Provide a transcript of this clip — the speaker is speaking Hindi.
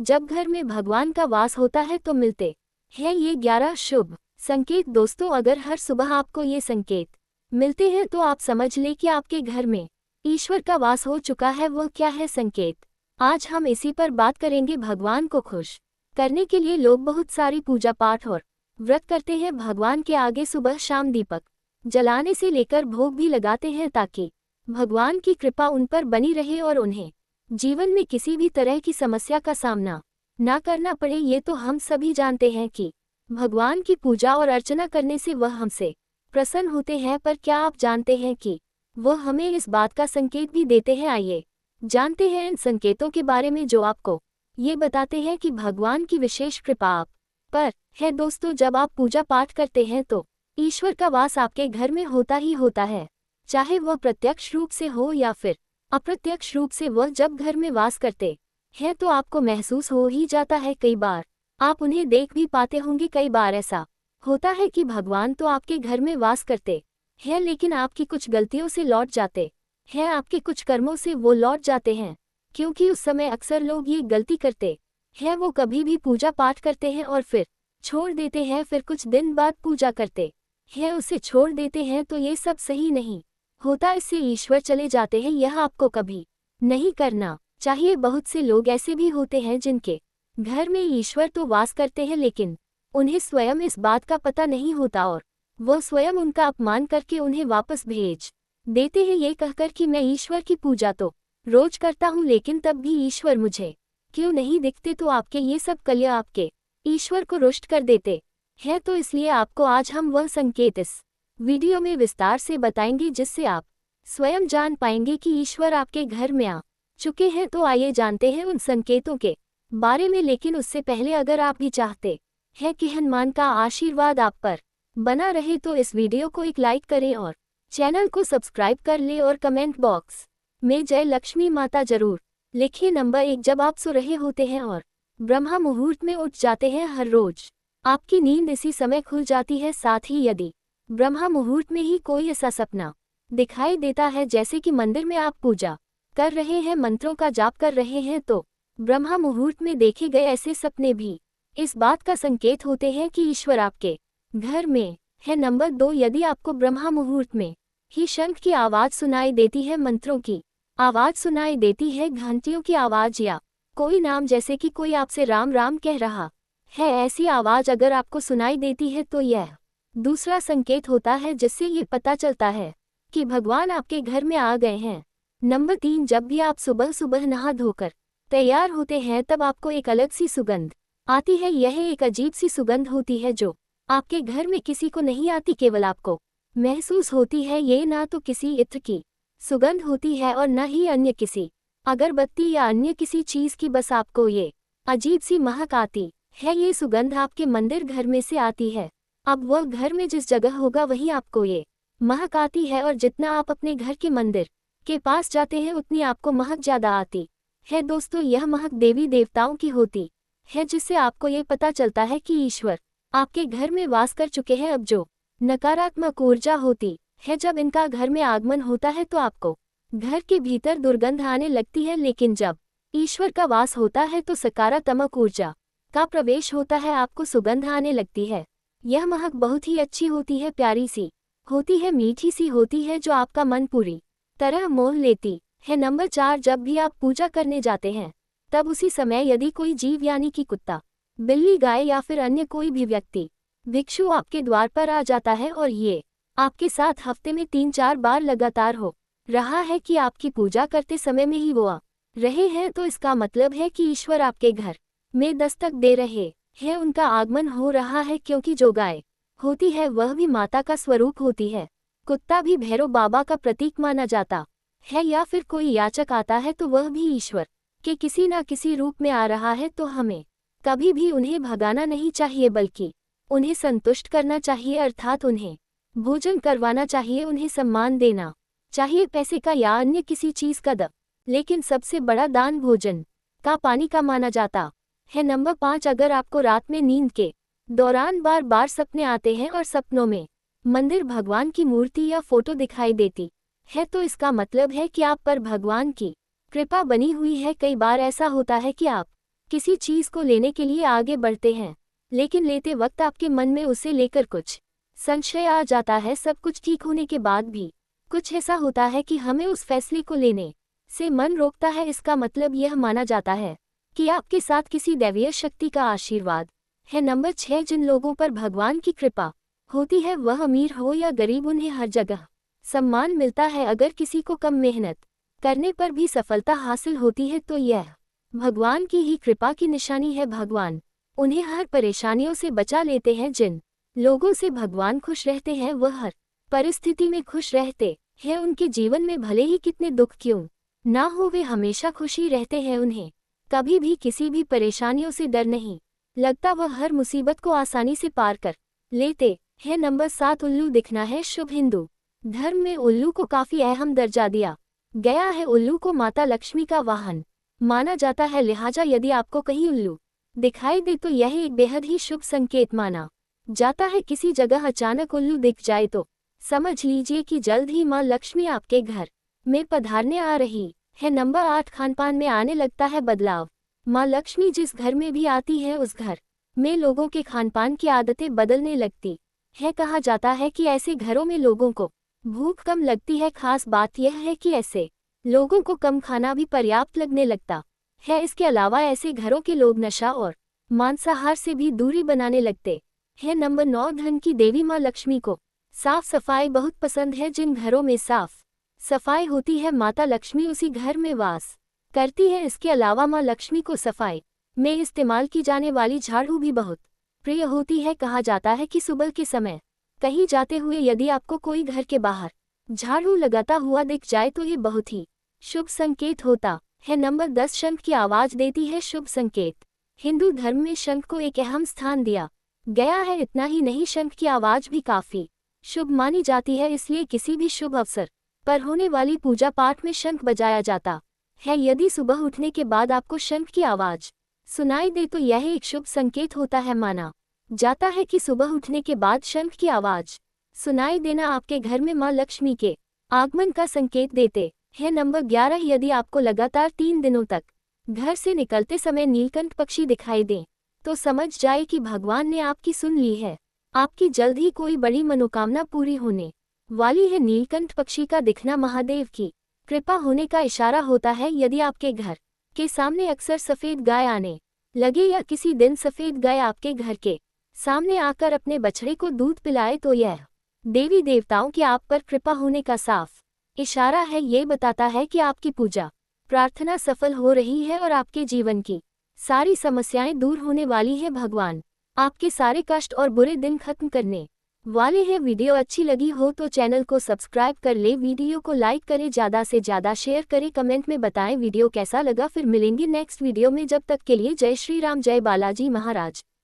जब घर में भगवान का वास होता है तो मिलते हैं ये 11 शुभ संकेत। दोस्तों, अगर हर सुबह आपको ये संकेत मिलते हैं तो आप समझ लें कि आपके घर में ईश्वर का वास हो चुका है। वह क्या है संकेत, आज हम इसी पर बात करेंगे। भगवान को खुश करने के लिए लोग बहुत सारी पूजा पाठ और व्रत करते हैं। भगवान के आगे सुबह शाम दीपक जलाने से लेकर भोग भी लगाते हैं ताकि भगवान की कृपा उन पर बनी रहे और उन्हें जीवन में किसी भी तरह की समस्या का सामना ना करना पड़े। ये तो हम सभी जानते हैं कि भगवान की पूजा और अर्चना करने से वह हमसे प्रसन्न होते हैं, पर क्या आप जानते हैं कि वह हमें इस बात का संकेत भी देते हैं। आइए जानते हैं इन संकेतों के बारे में जो आपको ये बताते हैं कि भगवान की विशेष कृपा आप पर है। दोस्तों, जब आप पूजा पाठ करते हैं तो ईश्वर का वास आपके घर में होता ही होता है, चाहे वह प्रत्यक्ष रूप से हो या फिर अप्रत्यक्ष रूप से। वह जब घर में वास करते हैं तो आपको महसूस हो ही जाता है। कई बार आप उन्हें देख भी पाते होंगे। कई बार ऐसा होता है कि भगवान तो आपके घर में वास करते हैं, लेकिन आपकी कुछ गलतियों से लौट जाते हैं, आपके कुछ कर्मों से वो लौट जाते हैं। क्योंकि उस समय अक्सर लोग ये गलती करते हैं, वो कभी भी पूजा पाठ करते हैं और फिर छोड़ देते हैं, फिर कुछ दिन बाद पूजा करते हैं उसे छोड़ देते हैं। तो ये सब सही नहीं होता, इससे ईश्वर चले जाते हैं। यह आपको कभी नहीं करना चाहिए। बहुत से लोग ऐसे भी होते हैं जिनके घर में ईश्वर तो वास करते हैं, लेकिन उन्हें स्वयं इस बात का पता नहीं होता और वो स्वयं उनका अपमान करके उन्हें वापस भेज देते हैं, ये कहकर कि मैं ईश्वर की पूजा तो रोज करता हूँ, लेकिन तब भी ईश्वर मुझे क्यों नहीं दिखते। तो आपके ये सब कलह आपके ईश्वर को रुष्ट कर देते हैं। तो इसलिए आपको आज हम वह संकेत इस वीडियो में विस्तार से बताएंगे, जिससे आप स्वयं जान पाएंगे कि ईश्वर आपके घर में आ चुके हैं। तो आइए जानते हैं उन संकेतों के बारे में। लेकिन उससे पहले अगर आप भी चाहते हैं कि हनुमान का आशीर्वाद आप पर बना रहे तो इस वीडियो को एक लाइक करें और चैनल को सब्सक्राइब कर ले और कमेंट बॉक्स में जय लक्ष्मी माता जरूर लिखिए। नंबर 1, जब आप सो रहे होते हैं और ब्रह्म मुहूर्त में उठ जाते हैं। हर रोज आपकी नींद इसी समय खुल जाती है। साथ ही यदि ब्रह्म मुहूर्त में ही कोई ऐसा सपना दिखाई देता है, जैसे कि मंदिर में आप पूजा कर रहे हैं, मंत्रों का जाप कर रहे हैं, तो ब्रह्म मुहूर्त में देखे गए ऐसे सपने भी इस बात का संकेत होते हैं कि ईश्वर आपके घर में है। नंबर 2, यदि आपको ब्रह्म मुहूर्त में ही शंख की आवाज सुनाई देती है, मंत्रों की आवाज सुनाई देती है, घंटियों की आवाज या कोई नाम जैसे कि कोई आपसे राम राम कह रहा है, ऐसी आवाज अगर आपको सुनाई देती है तो यह दूसरा संकेत होता है, जिससे ये पता चलता है कि भगवान आपके घर में आ गए हैं। नंबर 3, जब भी आप सुबह सुबह नहा धोकर तैयार होते हैं तब आपको एक अलग सी सुगंध आती है। यह एक अजीब सी सुगंध होती है जो आपके घर में किसी को नहीं आती, केवल आपको महसूस होती है। ये ना तो किसी इत्र की सुगंध होती है और न ही अन्य किसी अगरबत्ती या अन्य किसी चीज की, बस आपको ये अजीब सी महक आती है। ये सुगंध आपके मंदिर घर में से आती है। अब वह घर में जिस जगह होगा वहीं आपको ये महक आती है, और जितना आप अपने घर के मंदिर के पास जाते हैं उतनी आपको महक ज्यादा आती है। दोस्तों, यह महक देवी देवताओं की होती है, जिससे आपको ये पता चलता है कि ईश्वर आपके घर में वास कर चुके हैं। अब जो नकारात्मक ऊर्जा होती है, जब इनका घर में आगमन होता है तो आपको घर के भीतर दुर्गंध आने लगती है, लेकिन जब ईश्वर का वास होता है तो सकारात्मक ऊर्जा का प्रवेश होता है, आपको सुगंध आने लगती है। यह महक बहुत ही अच्छी होती है, प्यारी सी होती है, मीठी सी होती है, जो आपका मन पूरी तरह मोह लेती है। नंबर 4, जब भी आप पूजा करने जाते हैं तब उसी समय यदि कोई जीव यानी कि कुत्ता, बिल्ली, गाय या फिर अन्य कोई भी व्यक्ति भिक्षु आपके द्वार पर आ जाता है और ये आपके साथ हफ्ते में 3-4 बार लगातार हो रहा है कि आपकी पूजा करते समय में ही वो आ रहे हैं, तो इसका मतलब है कि ईश्वर आपके घर में दस्तक दे रहे हैं, उनका आगमन हो रहा है। क्योंकि जो गाय होती है वह भी माता का स्वरूप होती है, कुत्ता भी भैरव बाबा का प्रतीक माना जाता है, या फिर कोई याचक आता है तो वह भी ईश्वर के किसी न किसी रूप में आ रहा है। तो हमें कभी भी उन्हें भगाना नहीं चाहिए, बल्कि उन्हें संतुष्ट करना चाहिए, अर्थात उन्हें भोजन करवाना चाहिए, उन्हें सम्मान देना चाहिए, पैसे का या अन्य किसी चीज का लेकिन सबसे बड़ा दान भोजन का, पानी का माना जाता है। नंबर 5, अगर आपको रात में नींद के दौरान बार बार सपने आते हैं और सपनों में मंदिर, भगवान की मूर्ति या फोटो दिखाई देती है, तो इसका मतलब है कि आप पर भगवान की कृपा बनी हुई है। कई बार ऐसा होता है कि आप किसी चीज को लेने के लिए आगे बढ़ते हैं, लेकिन लेते वक्त आपके मन में उसे लेकर कुछ संशय आ जाता है। सब कुछ ठीक होने के बाद भी कुछ ऐसा होता है कि हमें उस फैसले को लेने से मन रोकता है। इसका मतलब यह माना जाता है कि आपके साथ किसी दैवीय शक्ति का आशीर्वाद है। नंबर 6, जिन लोगों पर भगवान की कृपा होती है, वह अमीर हो या गरीब, उन्हें हर जगह सम्मान मिलता है। अगर किसी को कम मेहनत करने पर भी सफलता हासिल होती है तो यह भगवान की ही कृपा की निशानी है। भगवान उन्हें हर परेशानियों से बचा लेते हैं। जिन लोगों से भगवान खुश रहते हैं वह हर परिस्थिति में खुश रहते हैं। उनके जीवन में भले ही कितने दुख क्यों ना हो, वे हमेशा खुशी रहते हैं। उन्हें कभी भी किसी भी परेशानियों से डर नहीं लगता, वह हर मुसीबत को आसानी से पार कर लेते हैं। नंबर 7, उल्लू दिखना है शुभ। हिंदू धर्म में उल्लू को काफी अहम दर्जा दिया गया है। उल्लू को माता लक्ष्मी का वाहन माना जाता है, लिहाजा यदि आपको कहीं उल्लू दिखाई दे तो यह एक बेहद ही शुभ संकेत माना जाता है। किसी जगह अचानक उल्लू दिख जाए तो समझ लीजिए कि जल्द ही मां लक्ष्मी आपके घर में पधारने आ रही है। नंबर 8, खानपान में आने लगता है बदलाव। मां लक्ष्मी जिस घर में भी आती है उस घर में लोगों के खानपान की आदतें बदलने लगती है। कहा जाता है कि ऐसे घरों में लोगों को भूख कम लगती है। खास बात यह है कि ऐसे लोगों को कम खाना भी पर्याप्त लगने लगता है। इसके अलावा ऐसे घरों के लोग नशा और मांसाहार से भी दूरी बनाने लगते हैं। नंबर 9, धन की देवी मां लक्ष्मी को साफ सफाई बहुत पसंद है। जिन घरों में साफ सफाई होती है, माता लक्ष्मी उसी घर में वास करती है। इसके अलावा मां लक्ष्मी को सफाई में इस्तेमाल की जाने वाली झाड़ू भी बहुत प्रिय होती है। कहा जाता है कि सुबह के समय कहीं जाते हुए यदि आपको कोई घर के बाहर झाड़ू लगाता हुआ दिख जाए तो ये बहुत ही शुभ संकेत होता है। नंबर 10, शंख की आवाज देती है शुभ संकेत। हिंदू धर्म में शंख को एक अहम स्थान दिया गया है। इतना ही नहीं, शंख की आवाज भी काफी शुभ मानी जाती है, इसलिए किसी भी शुभ अवसर पर होने वाली पूजा पाठ में शंख बजाया जाता है। यदि सुबह उठने के बाद आपको शंख की आवाज सुनाई दे तो यह एक शुभ संकेत होता है। माना जाता है कि सुबह उठने के बाद शंख की आवाज सुनाई देना आपके घर में मां लक्ष्मी के आगमन का संकेत देते हैं। नंबर 11, यदि आपको लगातार 3 दिनों तक घर से निकलते समय नीलकंठ पक्षी दिखाई दे तो समझ जाए कि भगवान ने आपकी सुन ली है। आपकी जल्द ही कोई बड़ी मनोकामना पूरी होने वाली है। नीलकंठ पक्षी का दिखना महादेव की कृपा होने का इशारा होता है। यदि आपके घर के सामने अक्सर सफेद गाय आने लगे या किसी दिन सफेद गाय आपके घर के सामने आकर अपने बछड़े को दूध पिलाए तो यह देवी देवताओं की आप पर कृपा होने का साफ इशारा है। ये बताता है कि आपकी पूजा प्रार्थना सफल हो रही है और आपके जीवन की सारी समस्याएं दूर होने वाली है। भगवान आपके सारे कष्ट और बुरे दिन खत्म करने वाले हैं। वीडियो अच्छी लगी हो तो चैनल को सब्सक्राइब कर ले, वीडियो को लाइक करें, ज़्यादा से ज़्यादा शेयर करें, कमेंट में बताएं वीडियो कैसा लगा। फिर मिलेंगे नेक्स्ट वीडियो में, जब तक के लिए जय श्री राम, जय बालाजी महाराज।